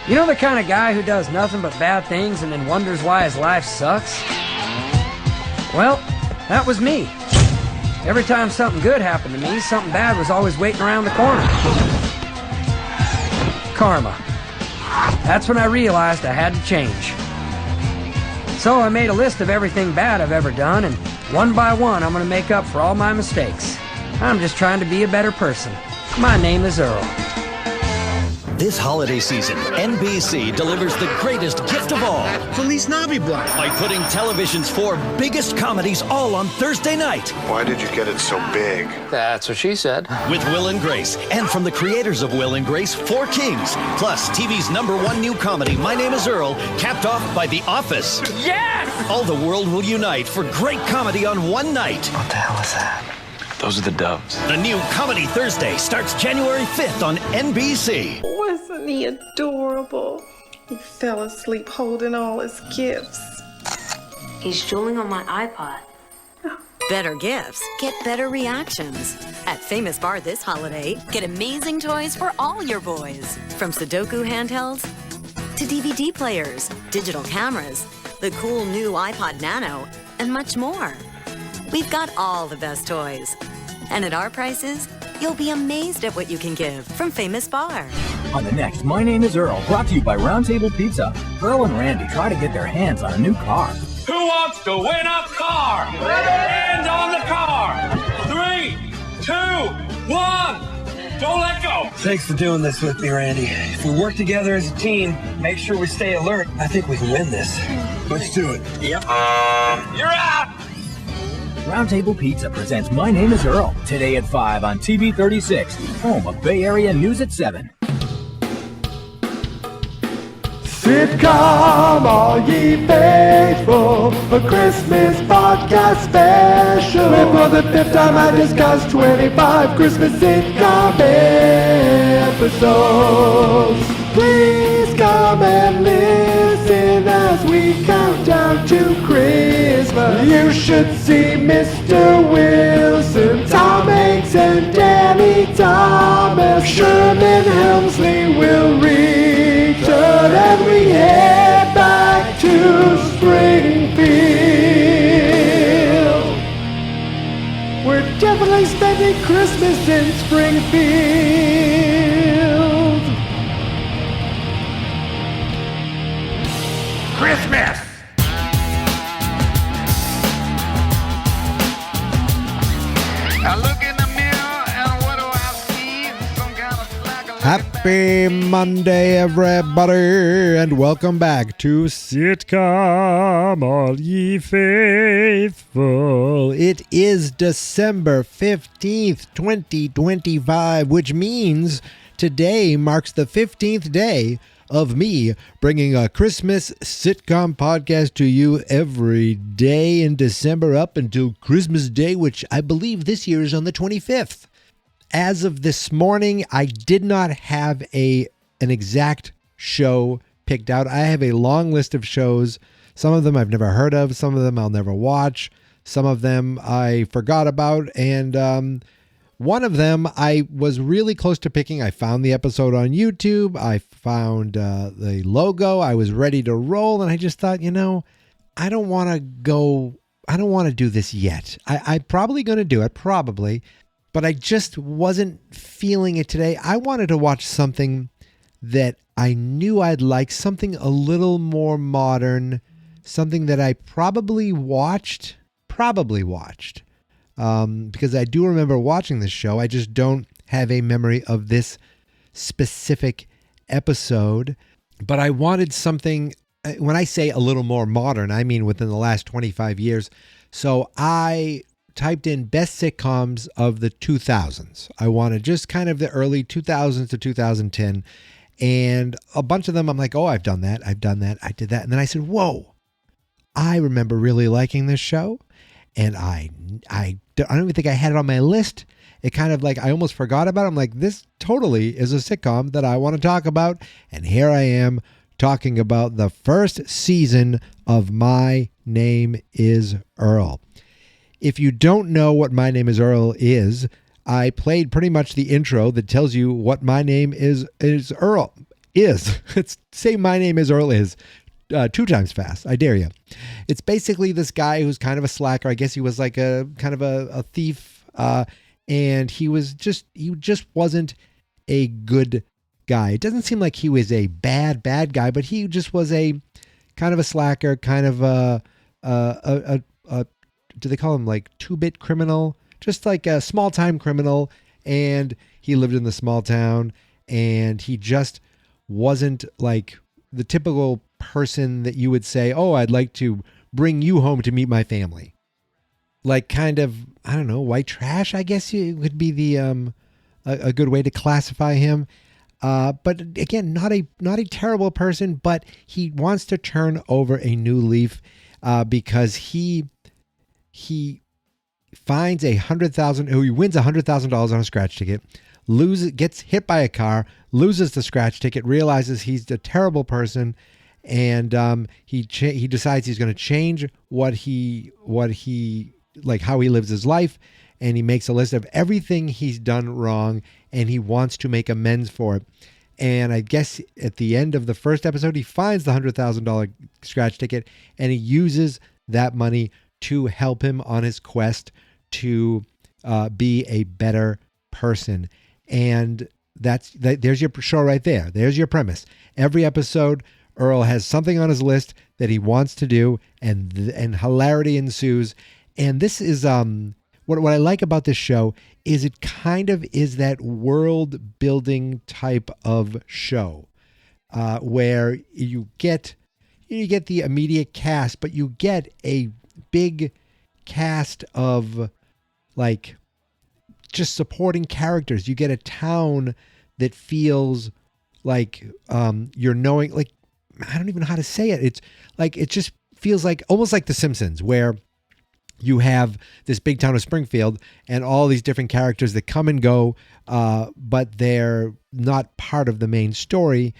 You know the kind of guy who does nothing but bad things and then wonders why his life sucks? Well, that was me. Every time something good happened to me, something bad was always waiting around the corner. Karma. That's when I realized I had to change. So I made a list of everything bad I've ever done, and one by one I'm going to make up for all my mistakes. I'm just trying to be a better person. My name is Earl. This holiday season, NBC delivers the greatest gift of all. Feliz Navidad. By putting television's 4 biggest comedies all on Thursday night. Why did you get it so big? That's what she said. With Will and Grace. And from the creators of Will and Grace, 4 Kings. Plus, TV's #1 new comedy, My Name is Earl, capped off by The Office. Yes! All the world will unite for great comedy on one night. What the hell is that? Those are the doves. The new Comedy Thursday starts January 5th on NBC. Wasn't he adorable? He fell asleep holding all his gifts. He's drooling on my iPod. Better gifts get better reactions. At Famous Bar this holiday, get amazing toys for all your boys. From Sudoku handhelds to DVD players, digital cameras, the cool new iPod Nano, and much more. We've got all the best toys. And at our prices, you'll be amazed at what you can give from Famous Bar. On the next My Name is Earl, brought to you by Roundtable Pizza, Earl and Randy try to get their hands on a new car. Who wants to win a car? Hands on the car. 3, 2, 1. Don't let go. Thanks for doing this with me, Randy. If we work together as a team, make sure we stay alert, I think we can win this. Let's do it. Yep. You're out. Roundtable Pizza presents My Name is Earl, today at 5 on TV 36, home of Bay Area News at 7. Sitcom, all ye faithful, a Christmas podcast special. And for the 5th time I discussed 25 Christmas sitcom episodes. Please come and listen as we count down to Christmas. You should see Mr. Wilson, Tom Hanks and Danny Thomas. Sherman Helmsley will return and we head back to Springfield. We're definitely spending Christmas in Springfield. Christmas. I look in the mirror and what do I see? Some kind of slack. Happy Monday, everybody, and welcome back to Sitcom, all ye faithful. It is December 15th, 2025, which means today marks the 15th day of me bringing a Christmas sitcom podcast to you every day in December up until Christmas Day, which I believe this year is on the 25th. As of this morning, I did not have an exact show picked out. I have a long list of shows. Some of them I've never heard of. Some of them I'll never watch. Some of them I forgot about. And one of them I was really close to picking. I found the episode on YouTube. I found the logo. I was ready to roll. And I just thought, I don't want to do this yet. I'm probably going to do it, probably. But I just wasn't feeling it today. I wanted to watch something that I knew I'd like, something a little more modern, something that I probably watched, because I do remember watching this show. I just don't have a memory of this specific episode. But I wanted something, when I say a little more modern, I mean within the last 25 years. So I typed in best sitcoms of the 2000s. I wanted just kind of the early 2000s to 2010. And a bunch of them, I'm like, oh, I've done that. I did that. And then I said, whoa, I remember really liking this show. And I don't even think I had it on my list. It kind of like, I almost forgot about it. I'm like, this totally is a sitcom that I want to talk about. And here I am talking about the first season of My Name is Earl. If you don't know what My Name is Earl is, I played pretty much the intro that tells you what My Name is Earl. is. It's say My Name is Earl is 2 times fast. I dare you. It's basically this guy who's kind of a slacker. I guess he was like a kind of a thief, and he just wasn't a good guy. It doesn't seem like he was a bad guy, but he just was a kind of a slacker, kind of a do they call him like 2-bit criminal? Just like a small time criminal. And he lived in the small town, and he just wasn't like the typical person that you would say, oh, I'd like to bring you home to meet my family. Like kind of, I don't know, white trash, I guess it would be the a good way to classify him. But again, not a terrible person, but he wants to turn over a new leaf because he finds he wins $100,000 on a scratch ticket, gets hit by a car, loses the scratch ticket, realizes he's a terrible person, and he decides he's going to change what he like how he lives his life, and he makes a list of everything he's done wrong, and he wants to make amends for it. And I guess at the end of the first episode, he finds the $100,000 scratch ticket, and he uses that money to help him on his quest to be a better person. And there's your show right there. There's your premise. Every episode, Earl has something on his list that he wants to do, and hilarity ensues. And this is what I like about this show is it kind of is that world building type of show where you get the immediate cast, but you get a big cast of like just supporting characters. You get a town that feels like you're knowing, like, I don't even know how to say it. It's like, it just feels like almost like The Simpsons, where you have this big town of Springfield and all these different characters that come and go, but they're not part of the main story,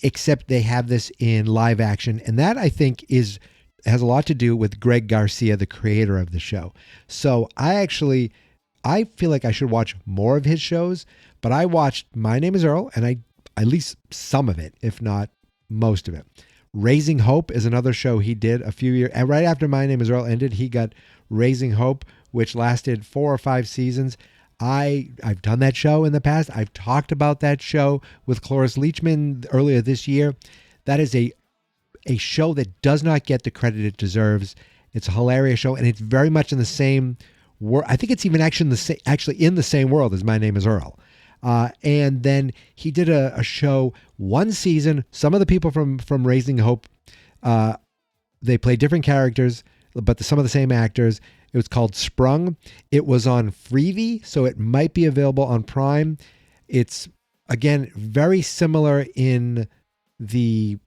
except they have this in live action. And that, I think, has a lot to do with Greg Garcia, the creator of the show. So I feel like I should watch more of his shows, but I watched My Name is Earl, and at least some of it, if not most of it. Raising Hope is another show he did a few years, and right after My Name is Earl ended, he got Raising Hope, which lasted 4 or 5 seasons. I've done that show in the past. I've talked about that show with Cloris Leachman earlier this year. That is a show that does not get the credit it deserves. It's a hilarious show, and it's very much in the same world. I think it's even actually in the same world as My Name is Earl. And then he did a show, 1 season. Some of the people from Raising Hope, they played different characters, but some of the same actors. It was called Sprung. It was on Freevee, so it might be available on Prime. It's, again, very similar in the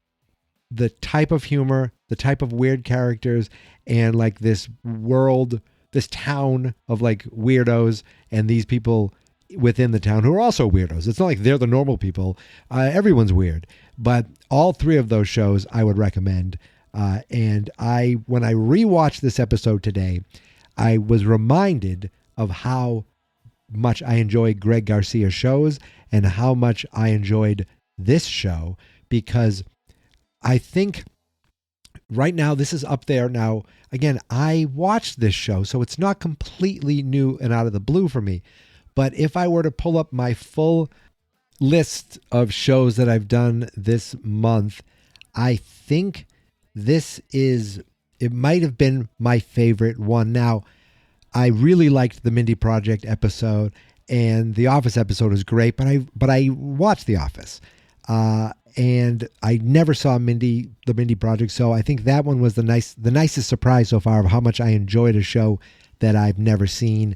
type of humor, the type of weird characters, and like this world, this town of like weirdos, and these people within the town who are also weirdos. It's not like they're the normal people. Everyone's weird. But all 3 of those shows I would recommend. And when I rewatched this episode today, I was reminded of how much I enjoy Greg Garcia shows and how much I enjoyed this show, because I think right now this is up there. Now, again, I watched this show, so it's not completely new and out of the blue for me. But if I were to pull up my full list of shows that I've done this month, I think it might have been my favorite one. Now, I really liked the Mindy Project episode, and the Office episode is great, but I watched The Office. And I never saw the Mindy Project, so I think that one was the nicest surprise so far of how much I enjoyed a show that I've never seen.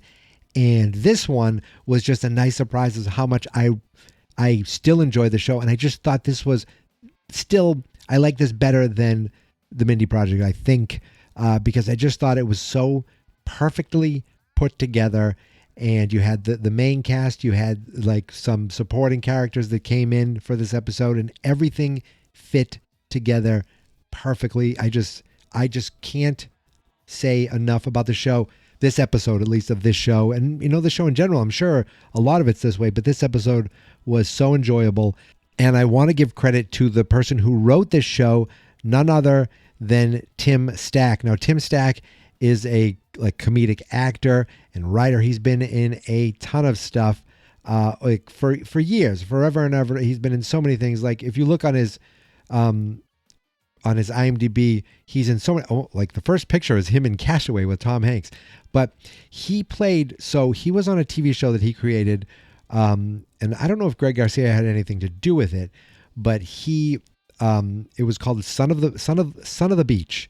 And this one was just a nice surprise as how much I still enjoy the show, and I just thought this was still, I like this better than the Mindy Project, I think, because I just thought it was so perfectly put together. And you had the main cast, you had like some supporting characters that came in for this episode, and everything fit together perfectly. I just can't say enough about the show. This episode, at least, of this show, and the show in general, I'm sure a lot of it's this way, but this episode was so enjoyable. And I want to give credit to the person who wrote this show, none other than Tim Stack. Now, Tim Stack is a comedic actor and writer. He's been in a ton of stuff for years, forever and ever. He's been in so many things. Like if you look on his IMDb, he's in so many. Like the first picture is him in Castaway with Tom Hanks. But he was on a TV show that he created. And I don't know if Greg Garcia had anything to do with it, but it was called Son of the Beach.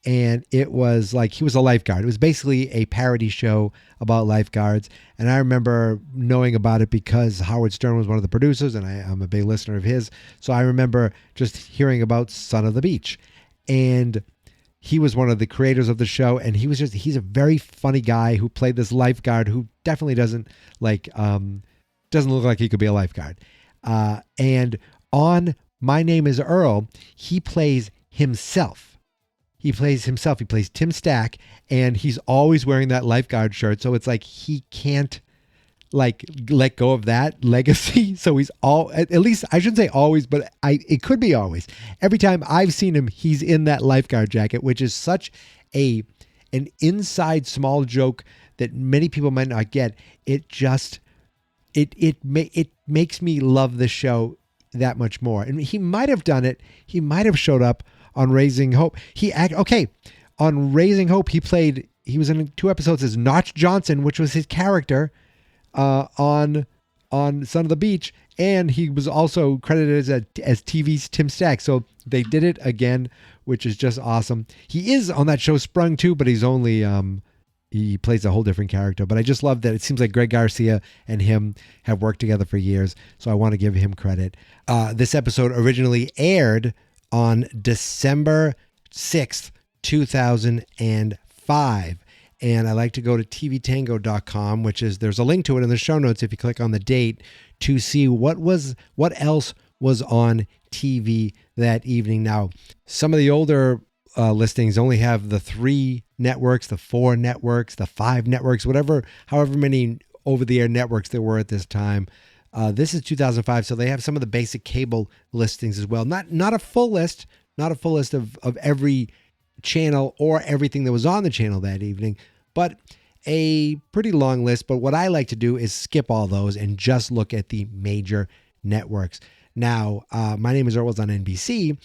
And it was like, he was a lifeguard. It was basically a parody show about lifeguards. And I remember knowing about it because Howard Stern was one of the producers and I'm a big listener of his. So I remember just hearing about Son of the Beach. And he was one of the creators of the show. And he's a very funny guy who played this lifeguard who definitely doesn't look like he could be a lifeguard. And on My Name is Earl, he plays himself. He plays Tim Stack, and he's always wearing that lifeguard shirt. So it's like he can't let go of that legacy. So he's at least I shouldn't say always, but it could be always. Every time I've seen him, he's in that lifeguard jacket, which is such an inside small joke that many people might not get. It just it makes me love the show that much more. And he might have done it. He might have showed up on Raising Hope. On Raising Hope, he was in 2 episodes as Notch Johnson, which was his character on Son of the Beach, and he was also credited as TV's Tim Stack. So they did it again, which is just awesome. He is on that show Sprung too, but he's only he plays a whole different character. But I just love that it seems like Greg Garcia and him have worked together for years, so I want to give him credit. This episode originally aired on December 6th, 2005. And I like to go to tvtango.com, there's a link to it in the show notes if you click on the date to see what else was on TV that evening. Now, some of the older listings only have the 3 networks, the 4 networks, the 5 networks, however many over-the-air networks there were at this time. This is 2005, so they have some of the basic cable listings as well. Not a full list, of every channel or everything that was on the channel that evening, but a pretty long list. But what I like to do is skip all those and just look at the major networks. Now, My Name is Earl was on NBC,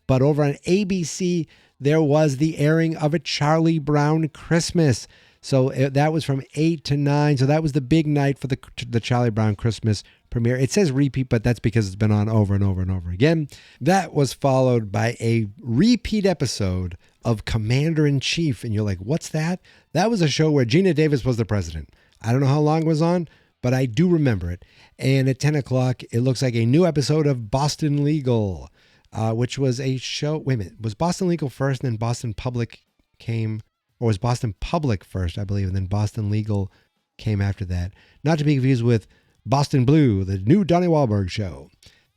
but over on ABC, there was the airing of A Charlie Brown Christmas. So that was from 8 to 9. So that was the big night for the Charlie Brown Christmas premiere. It says repeat, but that's because it's been on over and over and over again. That was followed by a repeat episode of Commander-in-Chief. And you're like, what's that? That was a show where Gina Davis was the president. I don't know how long it was on, but I do remember it. And at 10 o'clock, it looks like a new episode of Boston Legal, which was a show. Wait a minute. Was Boston Legal first and then Boston Public came? Or was Boston Public first, I believe, and then Boston Legal came after that. Not to be confused with Boston Blue, the new Donnie Wahlberg show.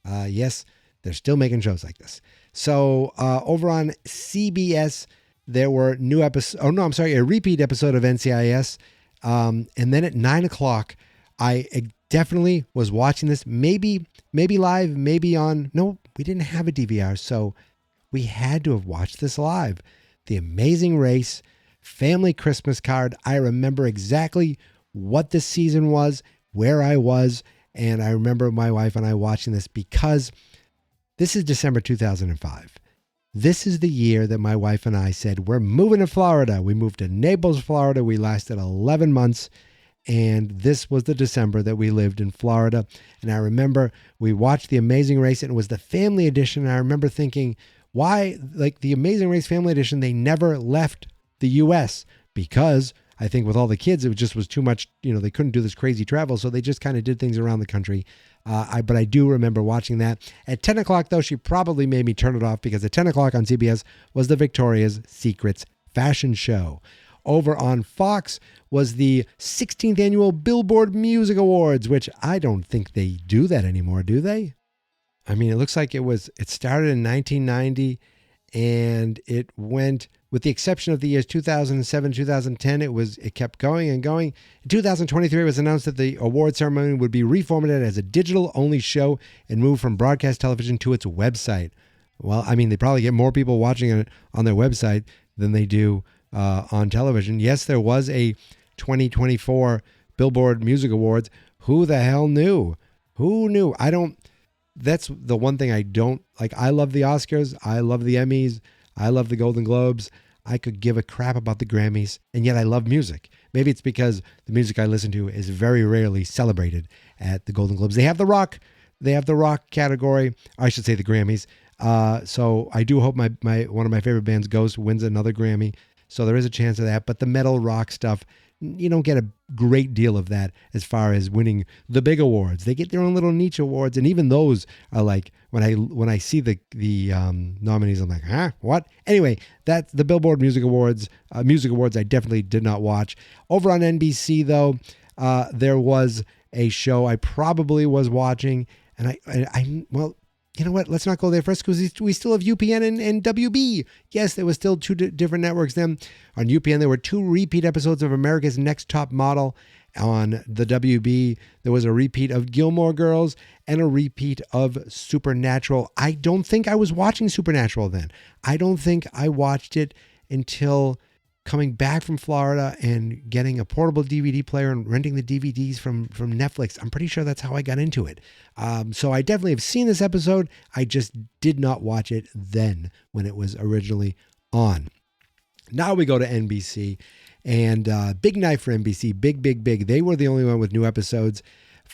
Yes, they're still making shows like this. So over on CBS, there were new episodes. Oh, no, I'm sorry, a repeat episode of NCIS. And then at 9 o'clock, I definitely was watching this. Maybe live, maybe on. No, we didn't have a DVR, so we had to have watched this live. The Amazing Race Family Christmas Card. I remember exactly what this season was, where I was, and I remember my wife and I watching this because this is December 2005. This is the year that my wife and I said, we're moving to Florida. We moved to Naples, Florida. We lasted 11 months, and this was the December that we lived in Florida. And I remember we watched The Amazing Race, and it was the family edition. And I remember thinking, why, like the Amazing Race Family Edition, they never left the U.S. because I think with all the kids, it just was too much, they couldn't do this crazy travel. So they just kind of did things around the country. But I do remember watching that. At 10 o'clock, though, she probably made me turn it off because at 10 o'clock on CBS was the Victoria's Secrets fashion show. Over on Fox was the 16th annual Billboard Music Awards, which I don't think they do that anymore, do they? I mean, it looks like it started in 1990 and it went with the exception of the years 2007, 2010, it kept going and going. In 2023, it was announced that the award ceremony would be reformatted as a digital-only show and move from broadcast television to its website. Well, I mean, they probably get more people watching it on their website than they do on television. Yes, there was a 2024 Billboard Music Awards. Who the hell knew? Who knew? That's the one thing I don't like. I love the Oscars. I love the Emmys. I love the Golden Globes. I could give a crap about the Grammys, and yet I love music. Maybe it's because the music I listen to is very rarely celebrated at the Golden Globes. They have the rock category. I should say the Grammys. So I do hope my one of my favorite bands, Ghost, wins another Grammy. So there is a chance of that. But the metal rock stuff, you don't get a great deal of that as far as winning the big awards. They get their own little niche awards, and even those are like when I see the nominees, I'm like, huh, what? Anyway, that's the Billboard Music Awards. Music Awards I definitely did not watch. Over on NBC though, there was a show I probably was watching, and I well. You know what? Let's not go there first because we still have UPN and WB. Yes, there was still two different networks then. On UPN, there were 2 repeat episodes of America's Next Top Model. On the WB, there was a repeat of Gilmore Girls and a repeat of Supernatural. I don't think I was watching Supernatural then. I don't think I watched it until coming back from Florida and getting a portable DVD player and renting the DVDs from Netflix. I'm pretty sure that's how I got into it. So I definitely have seen this episode. I just did not watch it then when it was originally on. Now we go to NBC, and big night for NBC. Big. They were the only one with new episodes.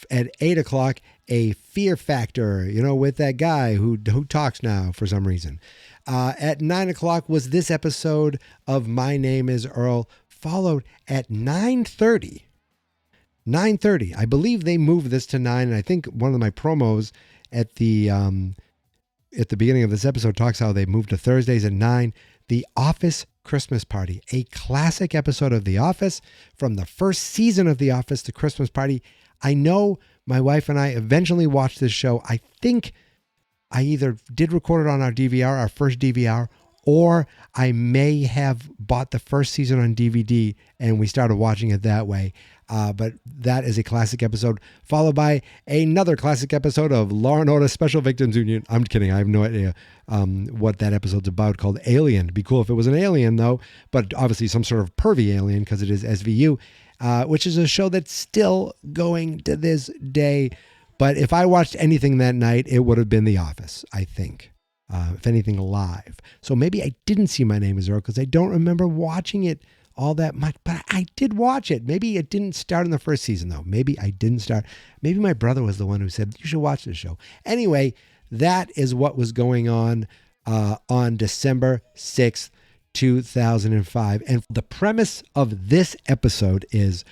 At 8 o'clock, a Fear Factor, with that guy who talks now for some reason. At 9 o'clock was this episode of My Name is Earl, followed at 9:30. 9:30. I believe they moved this to 9, and I think one of my promos at the beginning of this episode talks how they moved to Thursdays at 9. The Office Christmas Party, a classic episode of The Office, from the first season of The Office, The Christmas Party. I know my wife and I eventually watched this show. I think I either did record it on our DVR, our first DVR, or I may have bought the first season on DVD and we started watching it that way. But that is a classic episode, followed by another classic episode of Law & Order Special Victims Union. I'm kidding. I have no idea what that episode's about, called Alien. It'd be cool if it was an alien, though, but obviously some sort of pervy alien because it is SVU, which is a show that's still going to this day. But if I watched anything that night, it would have been The Office, I think, if anything live. So maybe I didn't see My Name is Earl because I don't remember watching it all that much, but I did watch it. Maybe it didn't start in the first season, though. Maybe I didn't start. Maybe my brother was the one who said, you should watch this show. Anyway, that is what was going on December 6th, 2005. And the premise of this episode is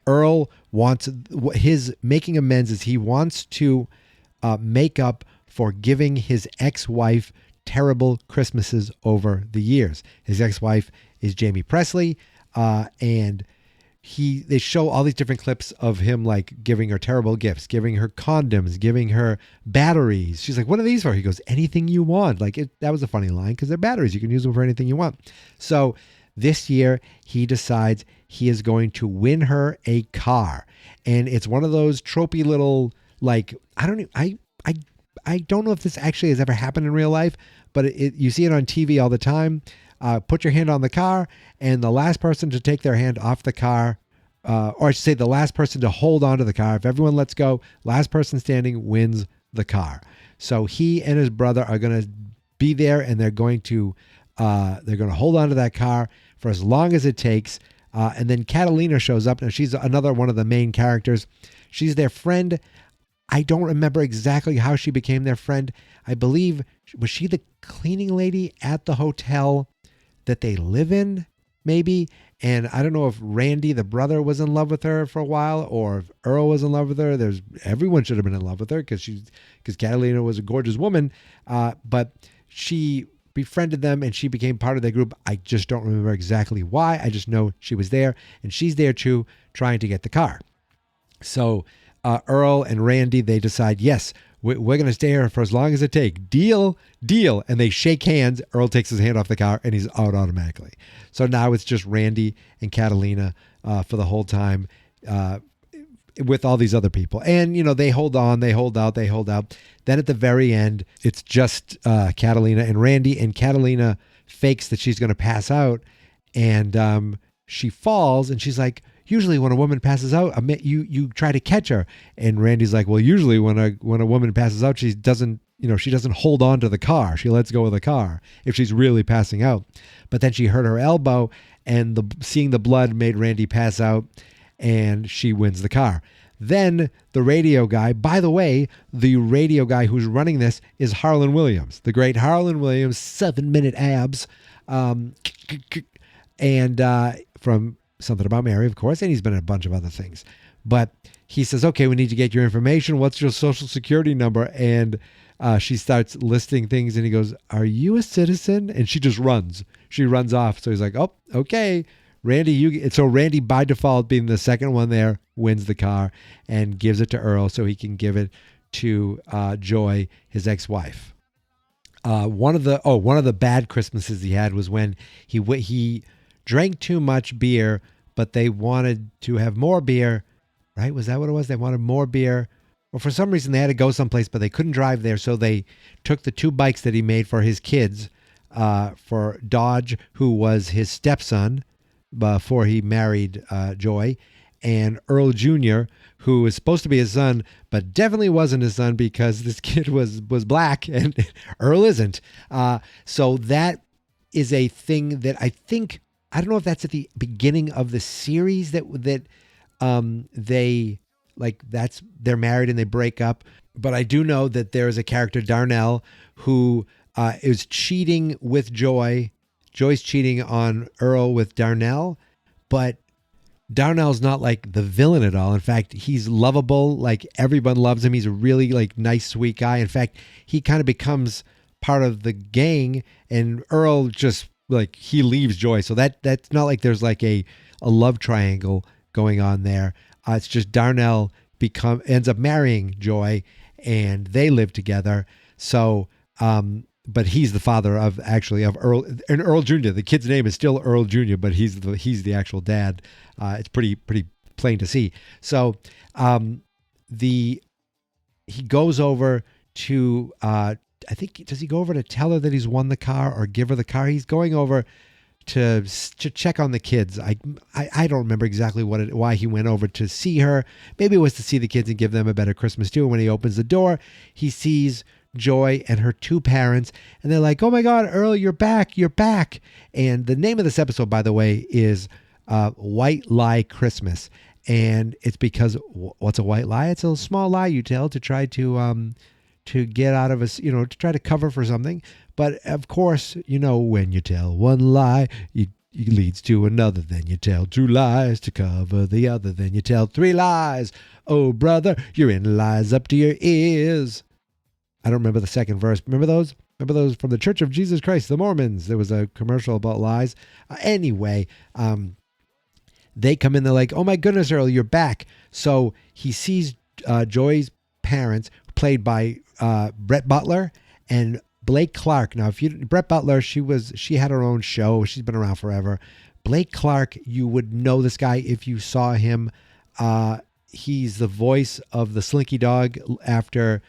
Earl wants, his making amends is he wants to make up for giving his ex-wife terrible Christmases over the years. His ex-wife is Jamie Presley, and they show all these different clips of him like giving her terrible gifts, giving her condoms, giving her batteries. She's like, what are these for? He goes, anything you want. That was a funny line because they're batteries. You can use them for anything you want. So this year he decides he is going to win her a car. And it's one of those tropey little, I don't know if this actually has ever happened in real life, but you see it on TV all the time. Put your hand on the car, and the last person to take their hand off the car, or I should say the last person to hold onto the car. If everyone lets go, last person standing wins the car. So he and his brother are going to be there, and they're going to hold onto that car for as long as it takes. And then Catalina shows up. Now she's another one of the main characters. She's their friend. I don't remember exactly how she became their friend. I believe, was she the cleaning lady at the hotel that they live in, maybe? And I don't know if Randy, the brother, was in love with her for a while, or if Earl was in love with her. Everyone should have been in love with her because Catalina was a gorgeous woman. But she befriended them and she became part of their group. I just don't remember exactly why. I just know she was there, and she's there too, trying to get the car. So Earl and Randy, they decide, yes, we're going to stay here for as long as it takes. Deal. And they shake hands. Earl takes his hand off the car and he's out automatically. So now it's just Randy and Catalina for the whole time with all these other people. And, they hold on, they hold out. Then at the very end, it's just Catalina and Randy, and Catalina fakes that she's going to pass out, and she falls, and she's like, usually when a woman passes out, you try to catch her. And Randy's like, well, usually when a woman passes out, she doesn't hold on to the car. She lets go of the car if she's really passing out. But then she hurt her elbow, and seeing the blood made Randy pass out, and she wins the car. Then the radio guy, by the way, the radio guy who's running this is Harlan Williams, the great Harlan Williams, 7-minute abs, and from Something About Mary, of course, and he's been in a bunch of other things. But he says, okay, we need to get your information. What's your social security number? And she starts listing things, and he goes, are you a citizen? And she just runs. She runs off. So he's like, oh, okay. Randy, so Randy, by default, being the second one there, wins the car and gives it to Earl so he can give it to Joy, his ex-wife. One of the bad Christmases he had was when he drank too much beer, but they wanted to have more beer, right? Was that what it was? They wanted more beer. Well, for some reason they had to go someplace, but they couldn't drive there, so they took the 2 bikes that he made for his kids, for Dodge, who was his stepson before he married Joy, and Earl Jr., who was supposed to be his son, but definitely wasn't his son because this kid was black and Earl isn't. So that is a thing that I don't know if that's at the beginning of the series that they they're married and they break up. But I do know that there is a character, Darnell, who is cheating with Joy. Joy's cheating on Earl with Darnell, but Darnell's not like the villain at all. In fact, he's lovable. Like, everyone loves him. He's a really nice, sweet guy. In fact, he kind of becomes part of the gang, and Earl just he leaves Joy. So that's not like there's a love triangle going on there. It's just Darnell ends up marrying Joy, and they live together. So, but he's the father of Earl, and Earl Jr. The kid's name is still Earl Jr., but he's the actual dad. It's pretty plain to see. So he goes over to I think, does he go over to tell her that he's won the car or give her the car? He's going over to check on the kids. I don't remember exactly why he went over to see her. Maybe it was to see the kids and give them a better Christmas too. And when he opens the door, he sees Joy and her 2 parents, and they're like, oh my God, Earl, you're back. And the name of this episode, by the way, is White Lie Christmas. And it's because, what's a white lie? It's a small lie you tell to try to get out of us, to try to cover for something. But of course, when you tell one lie, it leads to another. Then you tell 2 lies to cover the other. Then you tell 3 lies. Oh, brother, you're in lies up to your ears. I don't remember the second verse. Remember those? Remember those from the Church of Jesus Christ, the Mormons? There was a commercial about lies. Anyway, they come in. They're like, oh, my goodness, Earl, you're back. So he sees Joy's parents, played by Brett Butler and Blake Clark. Now, Brett Butler, she had her own show. She's been around forever. Blake Clark, you would know this guy if you saw him. He's the voice of the Slinky Dog after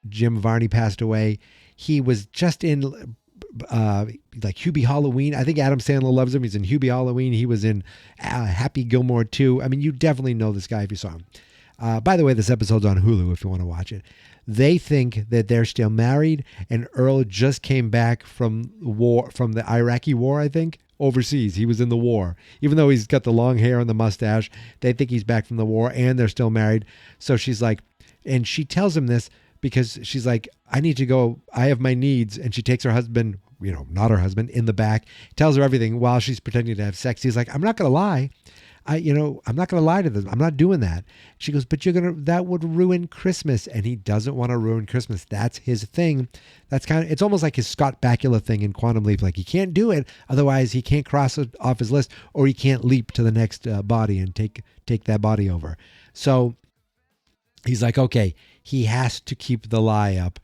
Jim Varney passed away. He was just in Hubie Halloween. I think Adam Sandler loves him. He's in Hubie Halloween. He was in Happy Gilmore 2. I mean, you definitely know this guy if you saw him. By the way, this episode's on Hulu if you want to watch it. They think that they're still married, and Earl just came back from the Iraqi war, I think, overseas. He was in the war. Even though he's got the long hair and the mustache, they think he's back from the war, and they're still married. So she's like, and she tells him this because she's like, I need to go. I have my needs. And she takes her husband, not her husband, in the back, tells her everything while she's pretending to have sex. He's like, I'm not going to lie. I'm not going to lie to them. I'm not doing that. She goes, but that would ruin Christmas. And he doesn't want to ruin Christmas. That's his thing. That's it's almost like his Scott Bakula thing in Quantum Leap. Like, he can't do it. Otherwise he can't cross it off his list, or he can't leap to the next body and take that body over. So he's like, okay, he has to keep the lie up.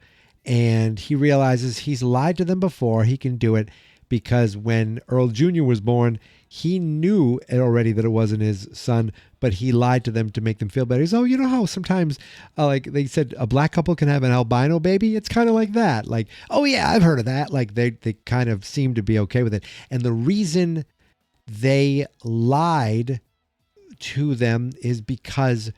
And he realizes he's lied to them before. He can do it because when Earl Jr. was born, he knew already that it wasn't his son, but he lied to them to make them feel better. He's, oh, you know how sometimes, like they said, a black couple can have an albino baby? It's kind of like that. Like, oh yeah, I've heard of that. Like they kind of seem to be okay with it. And the reason they lied to them is because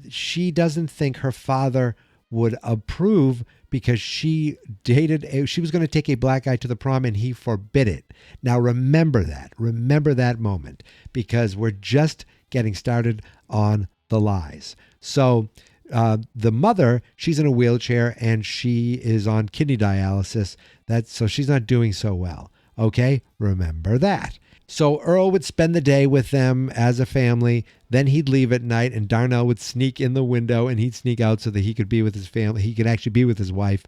she doesn't think her father would approve, because she was going to take a black guy to the prom and he forbid it. Now remember that moment, because we're just getting started on the lies. So the mother, she's in a wheelchair and she is on kidney dialysis. So she's not doing so well. Okay, remember that. So Earl would spend the day with them as a family. Then he'd leave at night and Darnell would sneak in the window and he'd sneak out so that he could be with his family. He could actually be with his wife.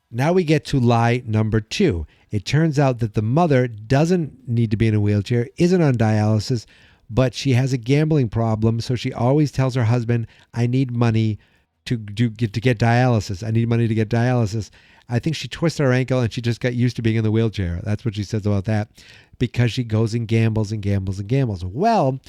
Now we get to lie number 2. It turns out that the mother doesn't need to be in a wheelchair, isn't on dialysis, but she has a gambling problem. So she always tells her husband, I need money to get dialysis. I need money to get dialysis. I think she twisted her ankle and she just got used to being in the wheelchair. That's what she says about that, because she goes and gambles and gambles and gambles. Well,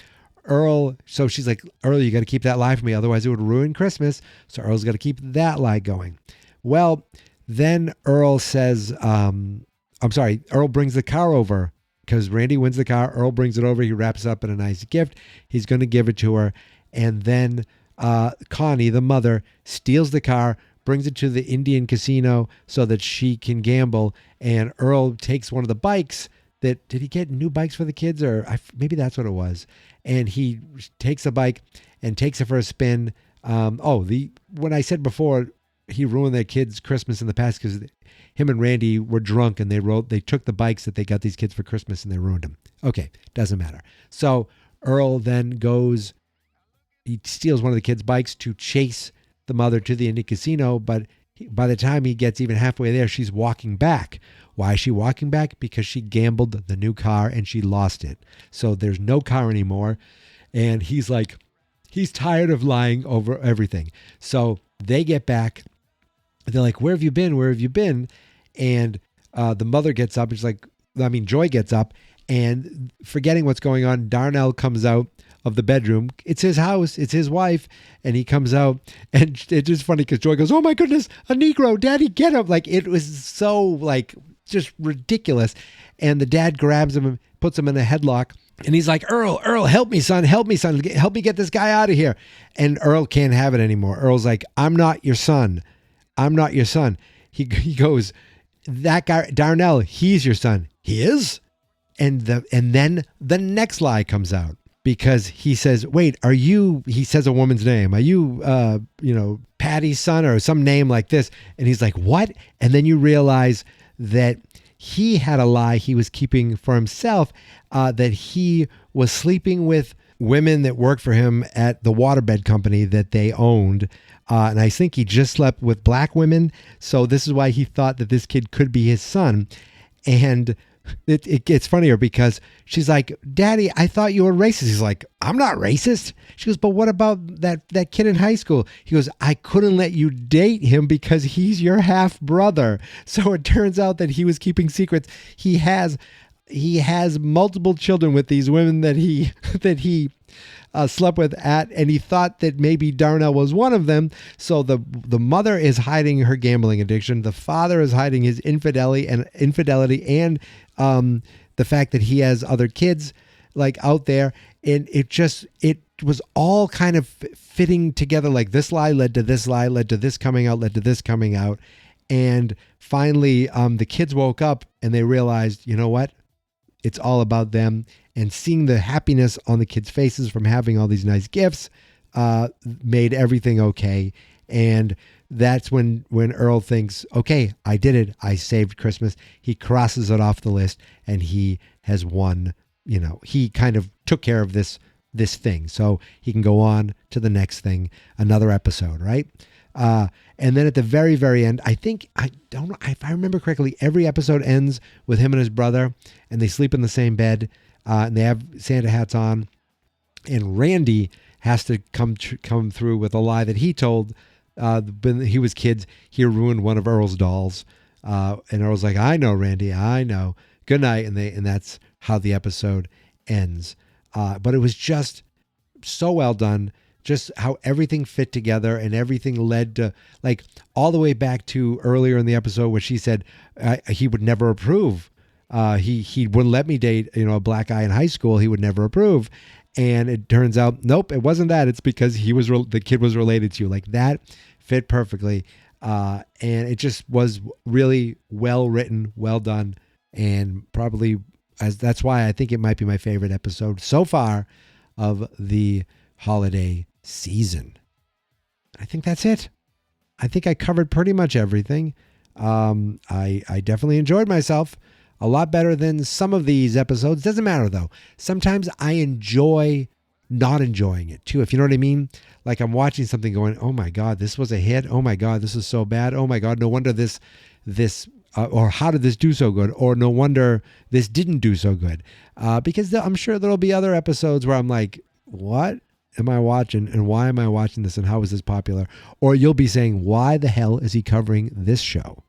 Earl, so she's like, Earl, you got to keep that lie for me. Otherwise it would ruin Christmas. So Earl's got to keep that lie going. Well, then Earl says, Earl brings the car over because Randy wins the car. Earl brings it over. He wraps it up in a nice gift. He's going to give it to her. And then Connie, the mother, steals the car, brings it to the Indian casino so that she can gamble. And Earl takes one of the bikes did he get new bikes for the kids? Or maybe that's what it was. And he takes a bike and takes it for a spin. When I said before, he ruined their kids' Christmas in the past because him and Randy were drunk and they took the bikes that they got these kids for Christmas and they ruined them. Okay, doesn't matter. So Earl then he steals one of the kids' bikes to chase the mother to the Indian casino, but by the time he gets even halfway there, she's walking back. Why is she walking back? Because she gambled the new car and she lost it. So there's no car anymore. And he's tired of lying over everything. So they get back. They're like, where have you been? Where have you been? And the mother gets up. Joy gets up, and forgetting what's going on, Darnell comes out of the bedroom. It's his house. It's his wife. And he comes out, and it's just funny because Joy goes, oh my goodness, a Negro, Daddy, get him. Like, it was so just ridiculous. And the dad grabs him and puts him in a headlock. And he's like, Earl, help me, son. Help me get this guy out of here. And Earl can't have it anymore. Earl's like, I'm not your son. I'm not your son. He goes, that guy, Darnell, he's your son. He is? And then the next lie comes out, because he says, wait, he says a woman's name. Are you, Patty's son or some name like this? And he's like, what? And then you realize that he had a lie he was keeping for himself, that he was sleeping with women that worked for him at the waterbed company that they owned. And I think he just slept with black women. So this is why he thought that this kid could be his son. And it gets funnier because she's like, Daddy, I thought you were racist. He's like, I'm not racist. She goes, but what about that kid in high school? He goes, I couldn't let you date him because he's your half brother. So it turns out that he was keeping secrets. He has multiple children with these women that he slept with and he thought that maybe Darnell was one of them. So the mother is hiding her gambling addiction. The father is hiding his infidelity and the fact that he has other kids out there. And it was all kind of fitting together. Like, this lie led to this lie, led to this coming out, led to this coming out. And finally, the kids woke up and they realized, you know what? It's all about them. And seeing the happiness on the kids' faces from having all these nice gifts made everything okay. And that's when Earl thinks, okay, I did it. I saved Christmas. He crosses it off the list and he has won. He kind of took care of this thing. So he can go on to the next thing, another episode, right? And then at the very, very end, I don't know if I remember correctly, every episode ends with him and his brother and they sleep in the same bed. And they have Santa hats on, and Randy has to come through with a lie that he told when he was kids, he ruined one of Earl's dolls. And Earl's like, I know, Randy, I know. Good night. And that's how the episode ends. But it was just so well done. Just how everything fit together and everything led to, like, all the way back to earlier in the episode where she said he would never approve. He wouldn't let me date, a black guy in high school. He would never approve. And it turns out, nope, it wasn't that. It's because the kid was related to you. Like, that fit perfectly. And it just was really well written, well done. And probably that's why I think it might be my favorite episode so far of the holiday season. I think that's it. I think I covered pretty much everything. I definitely enjoyed myself a lot better than some of these episodes. Doesn't matter though. Sometimes I enjoy not enjoying it too, if you know what I mean. Like I'm watching something going, oh my God, this was a hit. Oh my God, this is so bad. Oh my God, no wonder this or how did this do so good? Or no wonder this didn't do so good. Because I'm sure there'll be other episodes where I'm like, what am I watching? And why am I watching this? And how is this popular? Or you'll be saying, why the hell is he covering this show?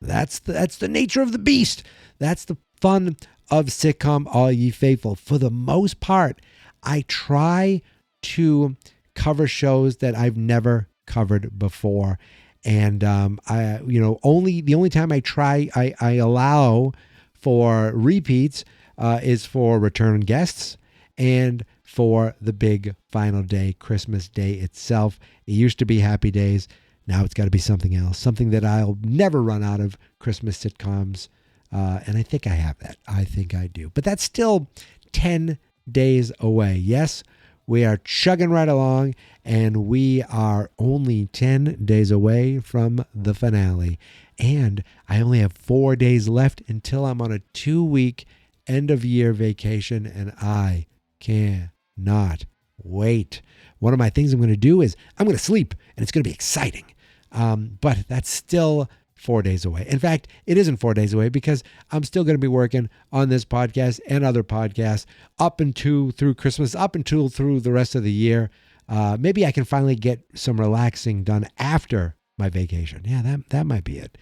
That's the nature of the beast. That's the fun of Sitcom, All Ye Faithful. For the most part, I try to cover shows that I've never covered before. And the only time I allow for repeats is for return guests and for the big final day, Christmas Day itself. It used to be Happy Days. Now it's got to be something else, something that I'll never run out of Christmas sitcoms. And I think I have that. I think I do. But that's still 10 days away. Yes, we are chugging right along, and we are only 10 days away from the finale. And I only have 4 days left until I'm on a 2-week end-of-year vacation, and I cannot wait. One of my things I'm going to do is I'm going to sleep, and it's going to be exciting. But that's still 4 days away. In fact, it isn't 4 days away because I'm still going to be working on this podcast and other podcasts up until through Christmas, up until through the rest of the year. Maybe I can finally get some relaxing done after my vacation. Yeah, that might be it.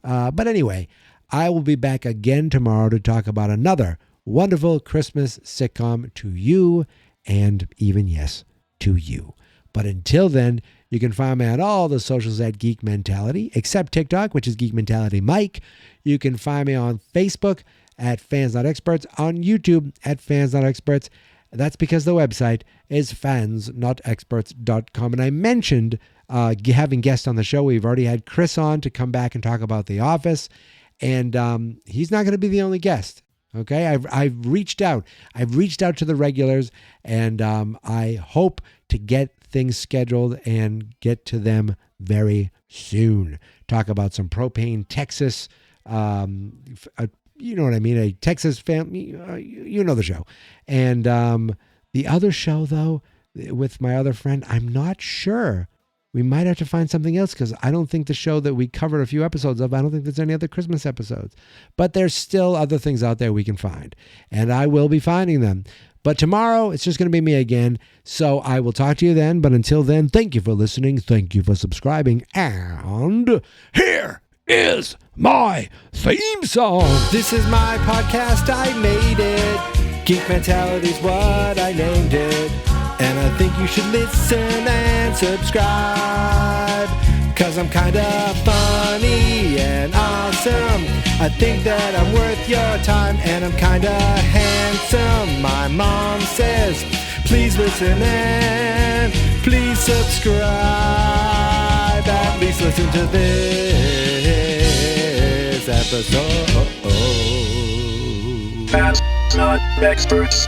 But anyway, I will be back again tomorrow to talk about another wonderful Christmas sitcom to you and even, yes, to you. But until then, you can find me on all the socials at Geek Mentality, except TikTok, which is Geek Mentality Mike. You can find me on Facebook at Fans Not Experts, on YouTube at Fans Not Experts. That's because the website is fansnotexperts.com. And I mentioned having guests on the show. We've already had Chris on to come back and talk about The Office. And he's not going to be the only guest. Okay, I've reached out. I've reached out to the regulars, and I hope to get things scheduled and get to them very soon. Talk about some propane Texas, you know what I mean, a Texas family, you know the show. And the other show, though, with my other friend, I'm not sure. We might have to find something else because I don't think the show that we covered a few episodes of, I don't think there's any other Christmas episodes. But there's still other things out there we can find. And I will be finding them. But tomorrow, it's just going to be me again. So I will talk to you then. But until then, thank you for listening. Thank you for subscribing. And here is my theme song. This is my podcast. I made it. Geek Mentality's what I named it. And I think you should listen and subscribe, 'cause I'm kinda funny and awesome. I think that I'm worth your time, and I'm kinda handsome. My mom says, please listen and please subscribe. At least listen to this episode. Fans Not Experts.